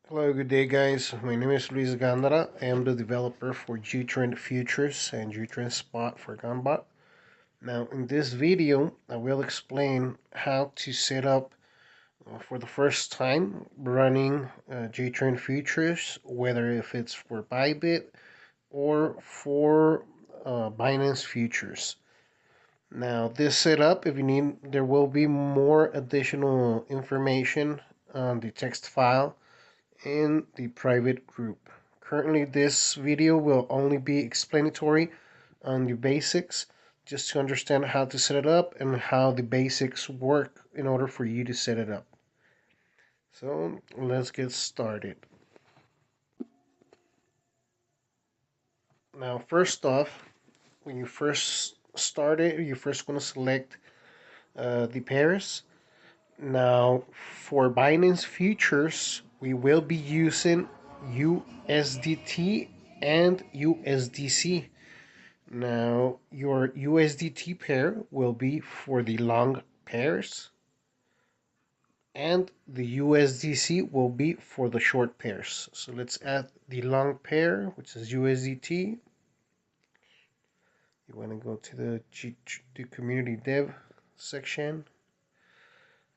Hello, good day, guys. My name is Luis Gandara. I am the developer for Gtrendfutures and Gtrendspot for Gunbot. Now, in this video, I will explain how to set up for the first time running Gtrendfutures, whether if it's for Bybit or for Binance Futures. Now, this setup, if you need, there will be more additional information on the text file in the private group. Currently, this video will only be explanatory on the basics, just to understand how to set it up and how the basics work in order for you to set it up. So let's get started. Now, first off, when you first start it, you first want to select the pairs. Now, for Binance Futures, we will be using USDT and USDC. Now, your USDT pair will be for the long pairs, and the USDC will be for the short pairs. So let's add the long pair, which is USDT. You want to go to the community dev section.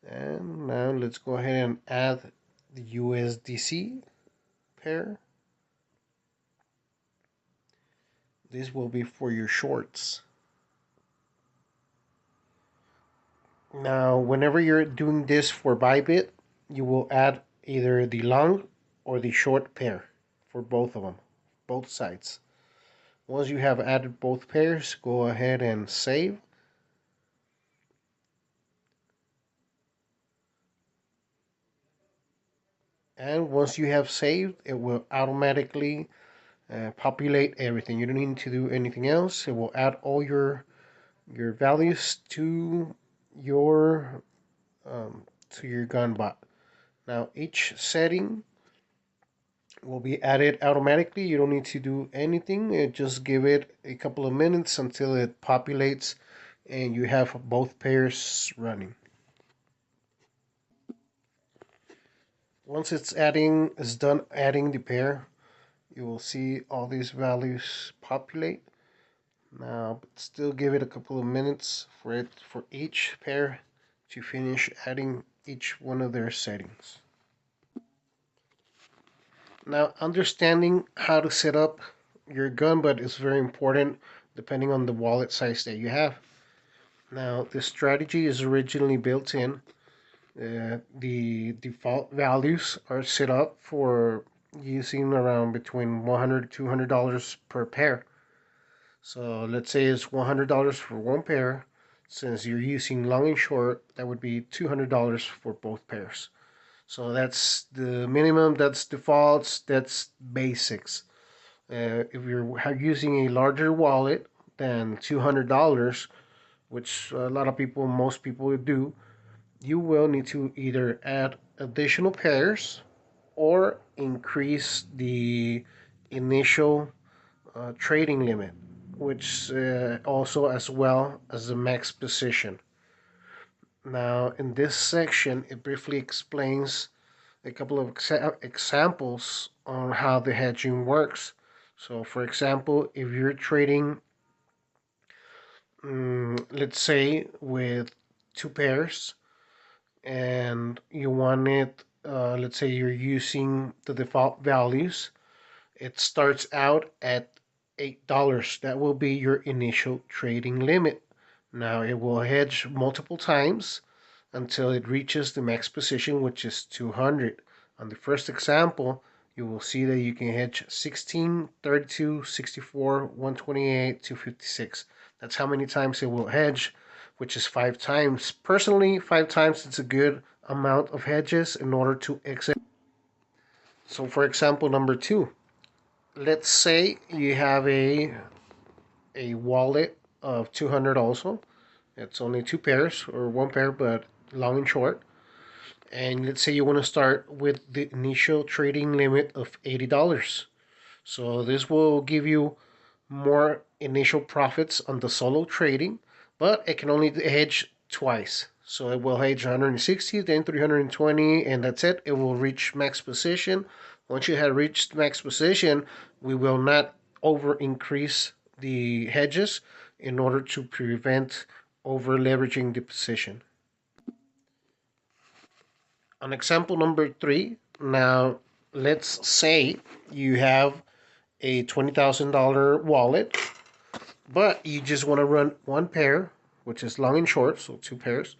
And now let's go ahead and add the USDC pair. This will be for your shorts. Now, whenever you're doing this for Bybit, you will add either the long or the short pair for both of them, both sides. Once you have added both pairs, go ahead and save. And once you have saved, it will automatically populate everything. You don't need to do anything else. It will add all your values to your gunbot. Now each setting will be added automatically. You don't need to do anything. Just give it a couple of minutes until it populates and you have both pairs running. Once it's done adding the pair, you will see all these values populate. Now, but still give it a couple of minutes for each pair to finish adding each one of their settings. Now, understanding how to set up your gunbot is very important depending on the wallet size that you have. Now, this strategy is originally built in. The default values are set up for using around between $100 to $200 per pair. So let's say it's $100 for one pair. Since you're using long and short, that would be $200 for both pairs. So that's the minimum, that's defaults, that's basics. If you're using a larger wallet than $200, which a lot of people, most people do, you will need to either add additional pairs or increase the initial trading limit, which also as well as the max position. Now, in this section, it briefly explains a couple of examples on how the hedging works. So, for example, if you're trading, let's say, with two pairs, and you want it, let's say you're using the default values, it starts out at $8. That will be your initial trading limit. Now it will hedge multiple times until it reaches the max position, which is 200. On the first example, you will see that you can hedge 16, 32, 64, 128, 256. That's how many times it will hedge, which is 5 times. Personally, 5 times it's a good amount of hedges in order to exit. So for example, number 2, let's say you have a wallet of 200 also. It's only two pairs or one pair, but long and short. And let's say you want to start with the initial trading limit of $80. So this will give you more initial profits on the solo trading, but it can only hedge twice. So it will hedge 160, then 320, and that's it. It will reach max position. Once you have reached max position, we will not over increase the hedges in order to prevent over leveraging the position. On example number 3, now let's say you have a $20,000 wallet, but you just want to run one pair, which is long and short, so two pairs,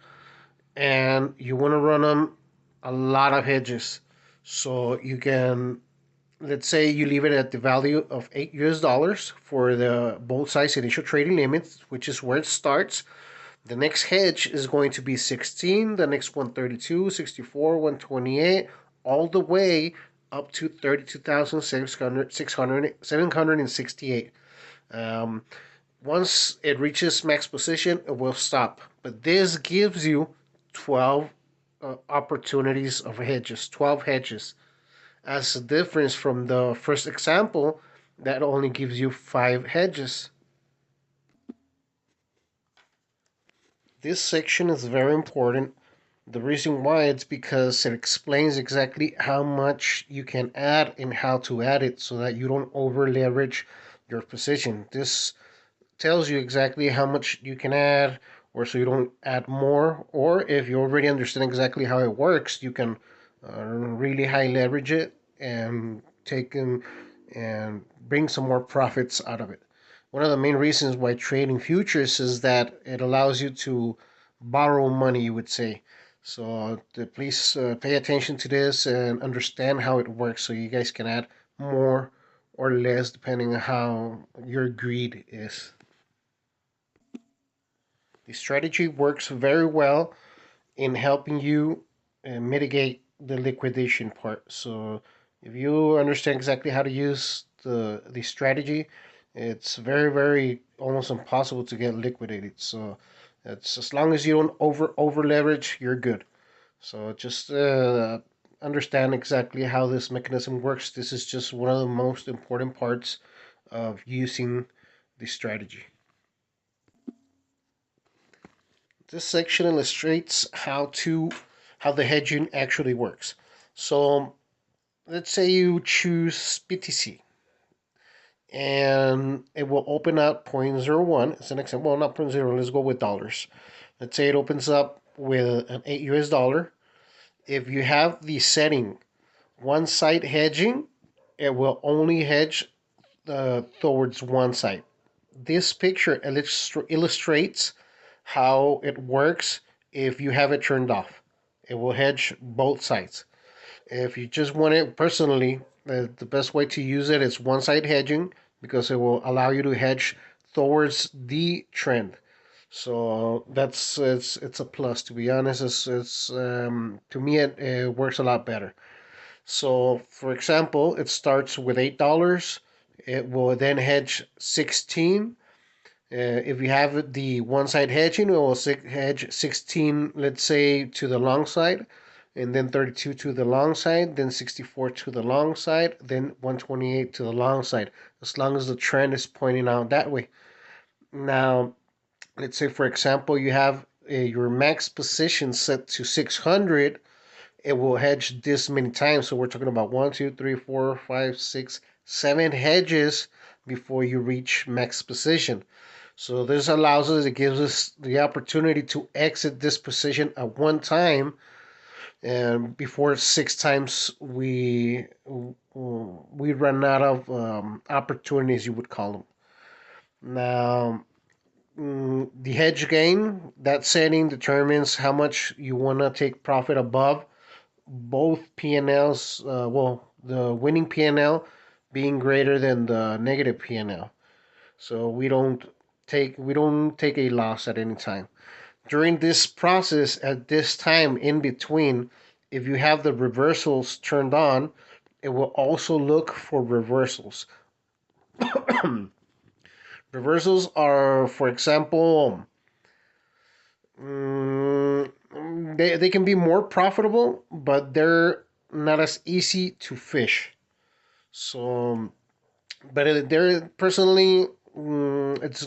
and you want to run them a lot of hedges. So you can, let's say you leave it at the value of $8 for the both size initial trading limits, which is where it starts. The next hedge is going to be 16, the next one 32, 64, 128, all the way up to 32,768. Um, Once it reaches max position, it will stop. But this gives you 12 opportunities of hedges, 12 hedges. As a difference from the first example, that only gives you 5 hedges. This section is very important. The reason why it's because it explains exactly how much you can add and how to add it so that you don't over leverage your position. This tells you exactly how much you can add, or so you don't add more, or if you already understand exactly how it works, you can really high leverage it and take in and bring some more profits out of it. One of the main reasons why trading futures is that it allows you to borrow money, you would say. So please pay attention to this and understand how it works so you guys can add more or less depending on how your greed is. The strategy works very well in helping you mitigate the liquidation part. So if you understand exactly how to use the strategy, it's very almost impossible to get liquidated. So it's as long as you don't over leverage, you're good. So just understand exactly how this mechanism works. This is just one of the most important parts of using the strategy. This section illustrates how the hedging actually works. So let's say you choose BTC and it will open up 0.01. It's an example. Well, not 0.0. Let's go with dollars. Let's say it opens up with an $8. If you have the setting one side hedging, it will only hedge towards one side. This picture illustrates how it works if you have it turned off. It will hedge both sides. If you just want it personally, the best way to use it is one side hedging because it will allow you to hedge towards the trend. So it's a plus. To be honest, it's to me it works a lot better. So for example, it starts with $8. It will then hedge 16. If you have the one side hedging, it will hedge 16, let's say, to the long side, and then 32 to the long side, then 64 to the long side, then 128 to the long side, as long as the trend is pointing out that way. Now, let's say, for example, you have your max position set to 600, it will hedge this many times. So we're talking about 1, 2, 3, 4, 5, 6, 7 hedges before you reach max position. So this allows us, it gives us the opportunity to exit this position at one time, and before 6 times we run out of opportunities, you would call them. Now, the hedge gain, that setting determines how much you want to take profit above both P&Ls. Well, the winning P&L being greater than the negative P&L. So we don't take a loss at any time. During this process, at this time in between, if you have the reversals turned on, it will also look for reversals. Reversals are, for example, they can be more profitable, but they're not as easy to fish. So, but they're personally, it's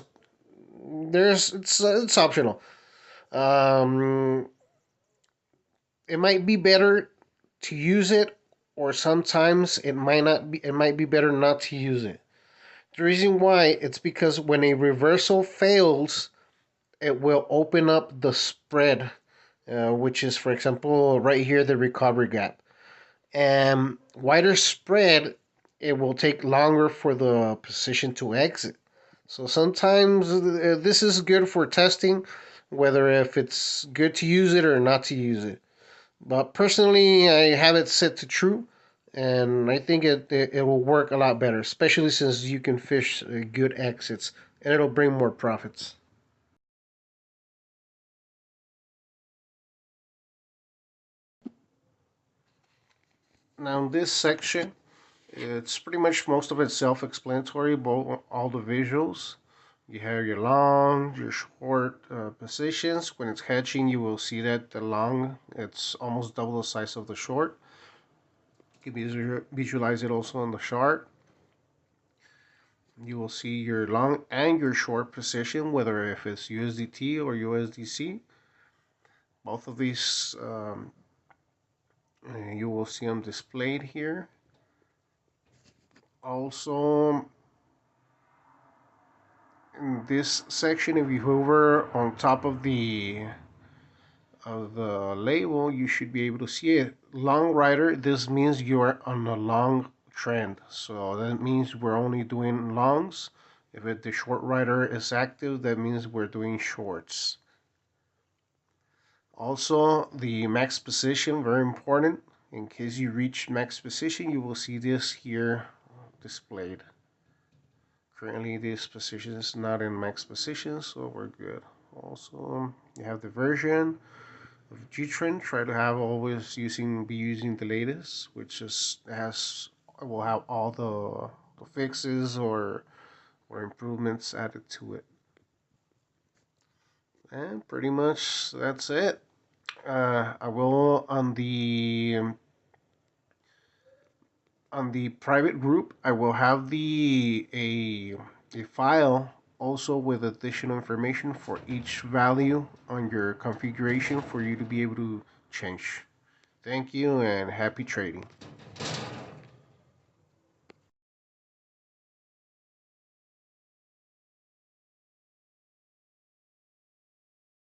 optional. it might be better to use it, or sometimes it might not be. It might be better not to use it. The reason why, it's because when a reversal fails, it will open up the spread, which is, for example, right here, the recovery gap. And wider spread, it will take longer for the position to exit. So sometimes this is good for testing whether if it's good to use it or not to use it. But personally, I have it set to true, and I think it will work a lot better, especially since you can fish good exits, and it'll bring more profits. Now, in this section, it's pretty much most of it self-explanatory, both all the visuals. You have your long, your short positions. When it's hedging, you will see that the long, it's almost double the size of the short. You can visualize it also on the chart. You will see your long and your short position, whether if it's USDT or USDC. Both of these, you will see them displayed here. Also, in this section, if you hover on top of the label, you should be able to see it. Long rider, this means you are on a long trend. So that means we're only doing longs. If the short rider is active, that means we're doing shorts. Also, the max position, very important. In case you reach max position, you will see this here displayed. Currently, this position is not in max position, so we're good. Also, you have the version of Gtrend. Try to have always be using the latest, which is has will have all the fixes or improvements added to it. And pretty much that's it. I will on the private group. I will have a file also with additional information for each value on your configuration for you to be able to change. Thank you and happy trading.